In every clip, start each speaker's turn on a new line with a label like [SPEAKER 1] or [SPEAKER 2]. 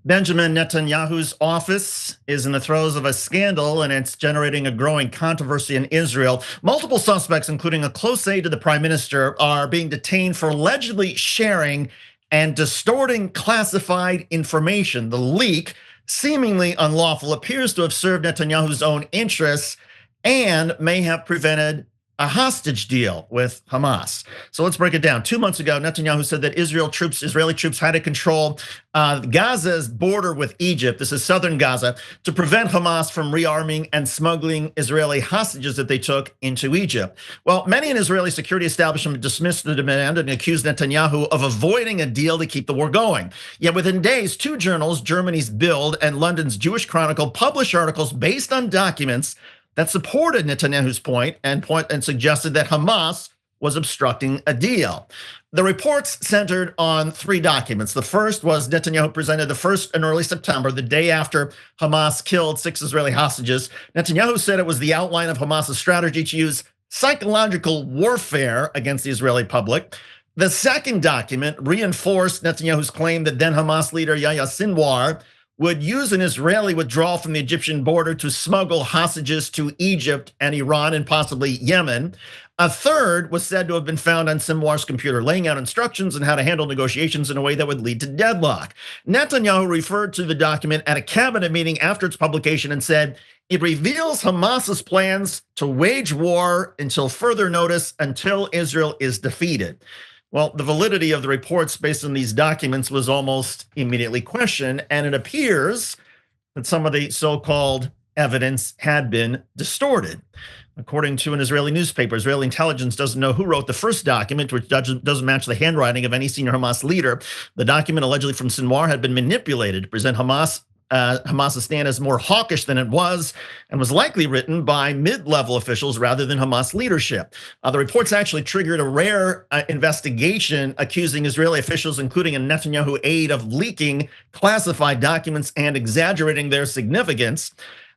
[SPEAKER 1] Benjamin Netanyahu's office is in the throes of a scandal, and it's generating a growing controversy in Israel. Multiple suspects, including a close aide to the prime minister, are being detained for allegedly sharing and distorting classified information. The leak, seemingly unlawful, appears to have served Netanyahu's own interests and may have prevented a hostage deal with Hamas. So let's break it down. 2 months ago, Netanyahu said that Israeli troops had to control Gaza's border with Egypt, this is southern Gaza, to prevent Hamas from rearming and smuggling Israeli hostages that they took into Egypt. Well, many in Israeli security establishment dismissed the demand and accused Netanyahu of avoiding a deal to keep the war going. Yet within days, two journals, Germany's Bild and London's Jewish Chronicle, published articles based on documents that supported Netanyahu's point and suggested that Hamas was obstructing a deal. The reports centered on three documents. The first was Netanyahu presented the first in early September, the day after Hamas killed 6 Israeli hostages. Netanyahu said it was the outline of Hamas's strategy to use psychological warfare against the Israeli public. The second document reinforced Netanyahu's claim that then Hamas leader Yahya Sinwar would use an Israeli withdrawal from the Egyptian border to smuggle hostages to Egypt and Iran and possibly Yemen. A third was said to have been found on Sinwar's computer, laying out instructions on how to handle negotiations in a way that would lead to deadlock. Netanyahu referred to the document at a cabinet meeting after its publication and said, it reveals Hamas's plans to wage war until further notice, until Israel is defeated. Well, the validity of the reports based on these documents was almost immediately questioned, and it appears that some of the so-called evidence had been distorted. According to an Israeli newspaper, Israeli intelligence doesn't know who wrote the first document, which doesn't match the handwriting of any senior Hamas leader. The document allegedly from Sinwar had been manipulated to present Hamas's stand as more hawkish than it was, and was likely written by mid-level officials rather than Hamas leadership. The reports actually triggered a rare investigation accusing Israeli officials, including a Netanyahu aide, of leaking classified documents and exaggerating their significance.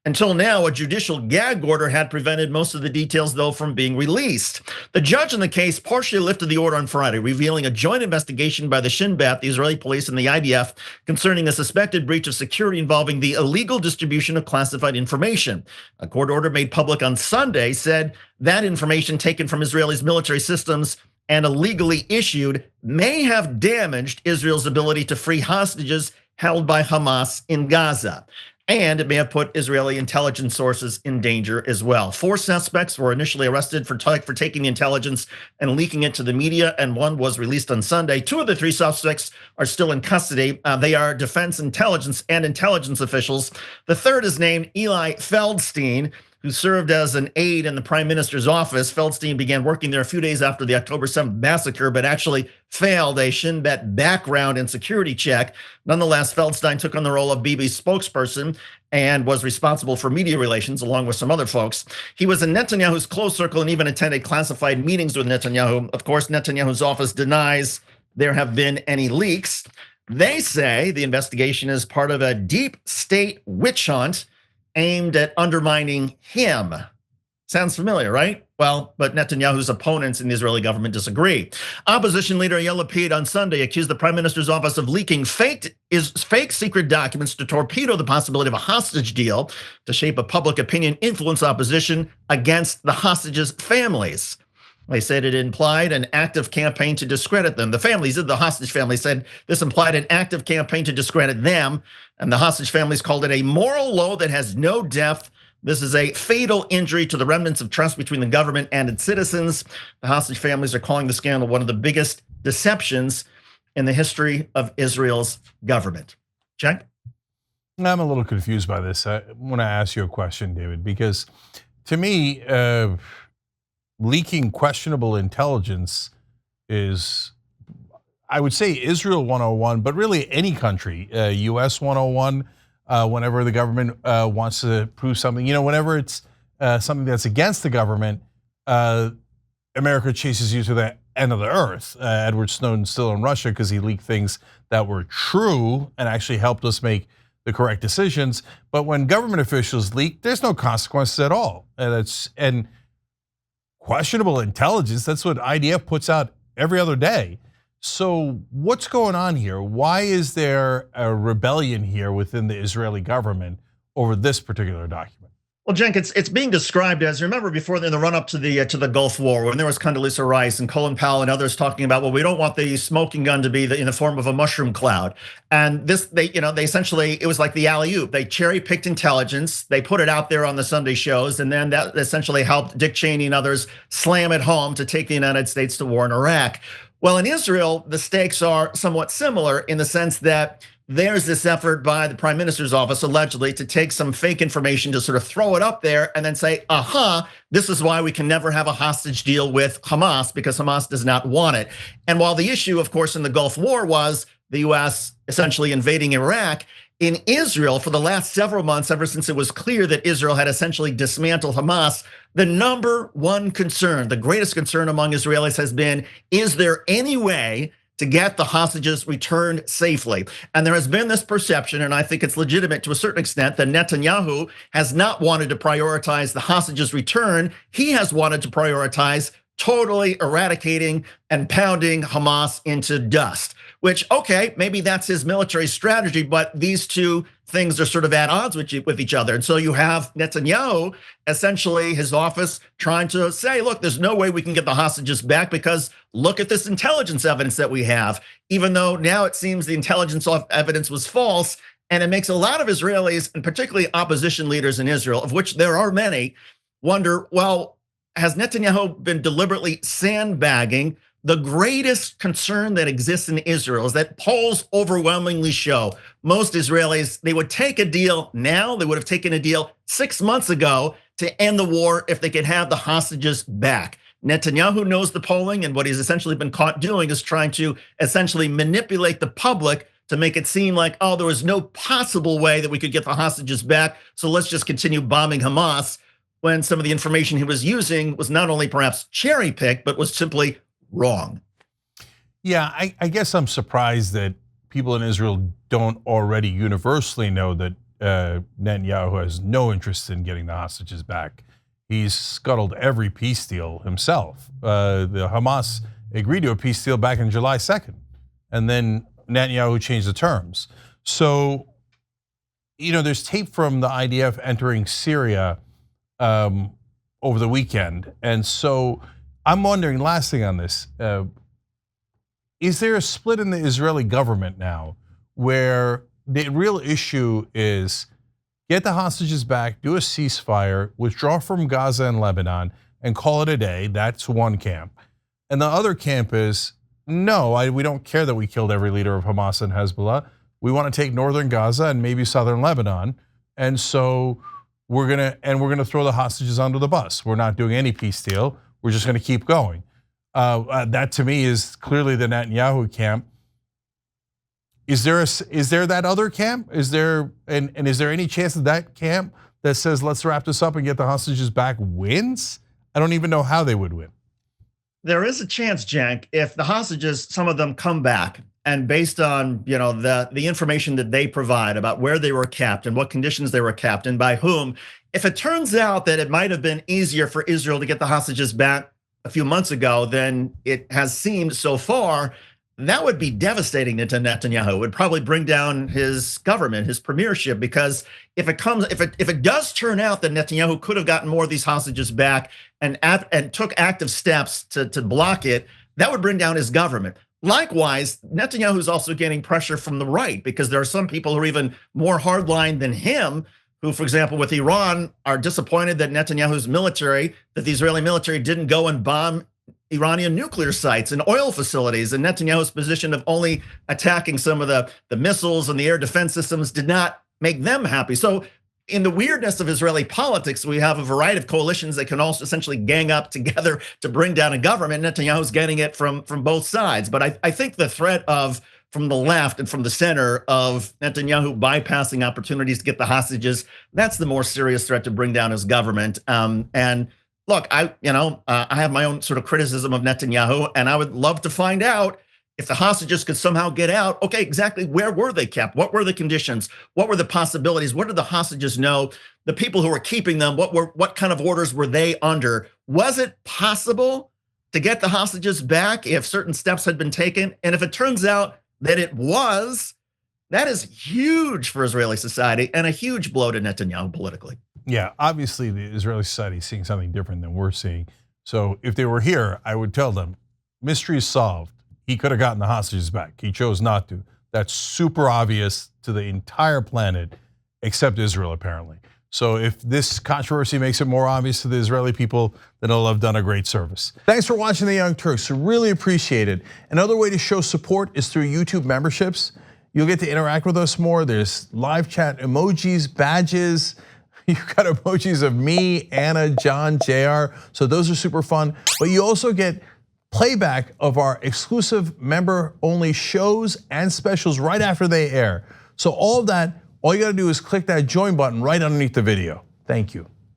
[SPEAKER 1] Until now, a judicial gag order had prevented most of the details, though, from being released. The judge in the case partially lifted the order on Friday, revealing a joint investigation by the Shin Bet, the Israeli police, and the IDF concerning a suspected breach of security involving the illegal distribution of classified information. A court order made public on Sunday said that information taken from Israel's military systems and illegally issued may have damaged Israel's ability to free hostages held by Hamas in Gaza. And it may have put Israeli intelligence sources in danger as well. 4 suspects were initially arrested for taking the intelligence and leaking it to the media, and 1 was released on Sunday. 2 of the 3 suspects are still in custody. They are defense intelligence and intelligence officials. The third is named Eli Feldstein, who served as an aide in the prime minister's office. Feldstein began working there a few days after the October 7th massacre, but actually failed a Shin Bet background and security check. Nonetheless, Feldstein took on the role of Bibi's spokesperson and was responsible for media relations along with some other folks. He was in Netanyahu's close circle and even attended classified meetings with Netanyahu. Of course, Netanyahu's office denies there have been any leaks. They say the investigation is part of a deep state witch hunt aimed at undermining him. Sounds familiar, right? Well, but Netanyahu's opponents in the Israeli government disagree. Opposition leader Yair Lapid on Sunday accused the prime minister's office of leaking fake secret documents to torpedo the possibility of a hostage deal to shape a public opinion, influence opposition against the hostages' families. They said it implied an active campaign to discredit them. The families of the hostage families said this implied an active campaign to discredit them, and the hostage families called it a moral low that has no depth. This is a fatal injury to the remnants of trust between the government and its citizens. The hostage families are calling the scandal one of the biggest deceptions in the history of Israel's government. Cenk?
[SPEAKER 2] I'm a little confused by this. I want to ask you a question, David, because to me, leaking questionable intelligence is, I would say, Israel 101, but really any country, US 101, whenever the government wants to prove something. You know, whenever it's something that's against the government, America chases you to the end of the earth. Edward Snowden's still in Russia because he leaked things that were true and actually helped us make the correct decisions. But when government officials leak, there's no consequences at all. And questionable intelligence, that's what IDF puts out every other day. So what's going on here? Why is there a rebellion here within the Israeli government over this particular document?
[SPEAKER 1] Well, Cenk, it's being described as, remember before in the run up to the Gulf War, when there was Condoleezza Rice and Colin Powell and others talking about, well, we don't want the smoking gun to be in the form of a mushroom cloud. And this, they essentially, it was like the alley-oop. They cherry picked intelligence, they put it out there on the Sunday shows, and then that essentially helped Dick Cheney and others slam it home to take the United States to war in Iraq. Well, in Israel, the stakes are somewhat similar in the sense that there's this effort by the prime minister's office, allegedly, to take some fake information to sort of throw it up there and then say, aha, this is why we can never have a hostage deal with Hamas, because Hamas does not want it. And while the issue, of course, in the Gulf War was the US essentially invading Iraq, in Israel, for the last several months, ever since it was clear that Israel had essentially dismantled Hamas, the number one concern, the greatest concern among Israelis has been, is there any way to get the hostages returned safely? And there has been this perception, and I think it's legitimate to a certain extent, that Netanyahu has not wanted to prioritize the hostages return. He has wanted to prioritize totally eradicating and pounding Hamas into dust, which, okay, maybe that's his military strategy, but these two things are sort of at odds with each other. And so you have Netanyahu, essentially his office, trying to say, look, there's no way we can get the hostages back because look at this intelligence evidence that we have, even though now it seems the intelligence evidence was false. And it makes a lot of Israelis, and particularly opposition leaders in Israel, of which there are many, wonder, well, has Netanyahu been deliberately sandbagging? The greatest concern that exists in Israel is that polls overwhelmingly show most Israelis, they would take a deal now, they would have taken a deal 6 months ago to end the war if they could have the hostages back. Netanyahu knows the polling, and what he's essentially been caught doing is trying to essentially manipulate the public to make it seem like, oh, there was no possible way that we could get the hostages back, so let's just continue bombing Hamas, when some of the information he was using was not only perhaps cherry-picked, but was simply wrong.
[SPEAKER 2] Yeah, I guess I'm surprised that people in Israel don't already universally know that Netanyahu has no interest in getting the hostages back. He's scuttled every peace deal himself. The Hamas agreed to a peace deal back in July 2nd, and then Netanyahu changed the terms. So, there's tape from the IDF entering Syria over the weekend. And so I'm wondering, last thing on this, is there a split in the Israeli government now where the real issue is get the hostages back, do a ceasefire, withdraw from Gaza and Lebanon, and call it a day? That's one camp. And the other camp is, no, we don't care that we killed every leader of Hamas and Hezbollah. We want to take northern Gaza and maybe southern Lebanon. And so we're gonna throw the hostages under the bus. We're not doing any peace deal. We're just gonna keep going. That to me is clearly the Netanyahu camp. Is there that other camp? Is there any chance that that camp that says let's wrap this up and get the hostages back wins? I don't even know how they would win.
[SPEAKER 1] There is a chance, Cenk, if the hostages, some of them come back, and based on the information that they provide about where they were kept and what conditions they were kept and by whom, if it turns out that it might have been easier for Israel to get the hostages back a few months ago than it has seemed so far, that would be devastating to Netanyahu. It would probably bring down his government, his premiership, because if it does turn out that Netanyahu could have gotten more of these hostages back and took active steps to block it, that would bring down his government. Likewise, Netanyahu is also getting pressure from the right, because there are some people who are even more hardline than him, who, for example, with Iran, are disappointed that Netanyahu's military, that the Israeli military didn't go and bomb Iranian nuclear sites and oil facilities. And Netanyahu's position of only attacking some of the missiles and the air defense systems did not make them happy. So in the weirdness of Israeli politics, we have a variety of coalitions that can also essentially gang up together to bring down a government. Netanyahu's getting it from both sides. But I think the threat from the left and from the center of Netanyahu bypassing opportunities to get the hostages, that's the more serious threat to bring down his government. And look, I have my own sort of criticism of Netanyahu, and I would love to find out if the hostages could somehow get out. Okay, exactly where were they kept? What were the conditions? What were the possibilities? What did the hostages know? The people who were keeping them, what kind of orders were they under? Was it possible to get the hostages back if certain steps had been taken. And if it turns out that it was, that is huge for Israeli society and a huge blow to Netanyahu politically.
[SPEAKER 2] Yeah, obviously the Israeli society is seeing something different than we're seeing. So if they were here, I would tell them, mystery is solved. He could have gotten the hostages back. He chose not to. That's super obvious to the entire planet, except Israel, apparently. So if this controversy makes it more obvious to the Israeli people, then they'll have done a great service. Thanks for watching The Young Turks. Really appreciate it. Another way to show support is through YouTube memberships. You'll get to interact with us more. There's live chat emojis, badges. You've got emojis of me, Anna, John, JR. So those are super fun. But you also get playback of our exclusive member-only shows and specials right after they air. So all of that, all you gotta do is click that join button right underneath the video. Thank you.